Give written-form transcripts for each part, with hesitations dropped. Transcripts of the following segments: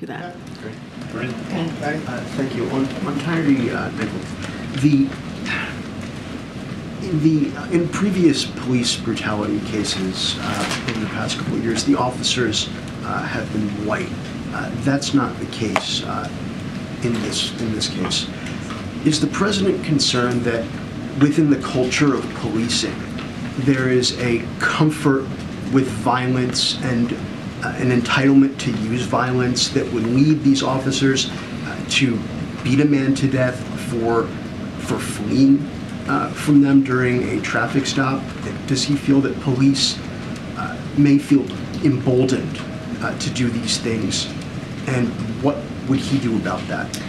to that. Great. Karine? Thank you. On Tyree Nichols, in previous police brutality cases over the past couple of years, the officers have been white. That's not the case in this case. Is the president concerned that within the culture of policing, there is a comfort with violence and an entitlement to use violence that would lead these officers to beat a man to death for fleeing from them during a traffic stop? Does he feel that police may feel emboldened to do these things? And what would he do about that?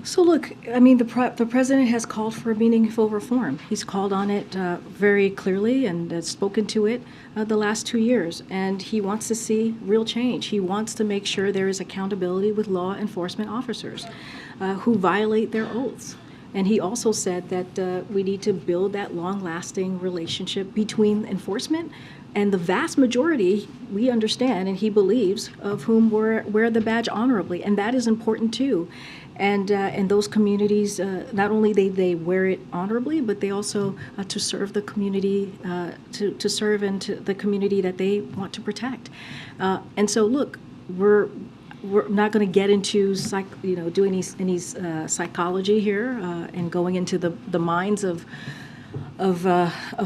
So look, I mean, the president has called for meaningful reform. He's called on it very clearly and has spoken to it the last 2 years. And he wants to see real change. He wants to make sure there is accountability with law enforcement officers who violate their oaths. And he also said that we need to build that long-lasting relationship between enforcement and the vast majority, we understand, and he believes, of whom wear the badge honorably. And that is important too. And those communities, not only they wear it honorably, but they also to serve the community, to serve into the community that they want to protect. And so, look, we're not going to get into doing any psychology here and going into the minds of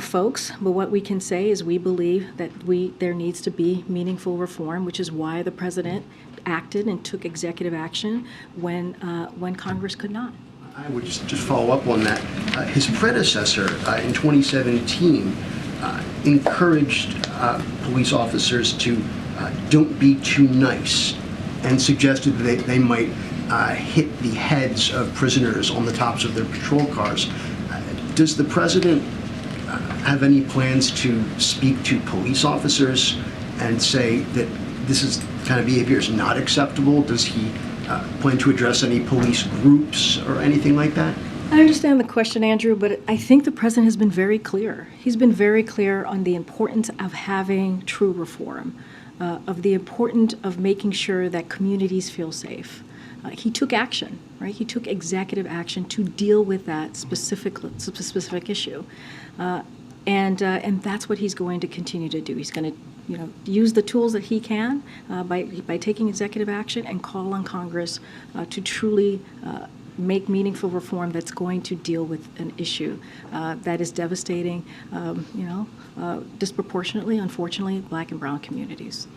folks, but what we can say is we believe that there needs to be meaningful reform, which is why the president acted and took executive action when Congress could not. I would just follow up on that. His predecessor in 2017 encouraged police officers to don't be too nice, and suggested that they might hit the heads of prisoners on the tops of their patrol cars. Does the president have any plans to speak to police officers and say that this kind of behavior is not acceptable? Does he plan to address any police groups or anything like that? I understand the question, Andrew, but I think the president has been very clear. He's been very clear on the importance of having true reform, of the importance of making sure that communities feel safe. He took action, right? He took executive action to deal with that specific issue, and that's what he's going to continue to do. He's going to, use the tools that he can by taking executive action and call on Congress to truly make meaningful reform that's going to deal with an issue that is devastating, disproportionately, unfortunately, Black and brown communities.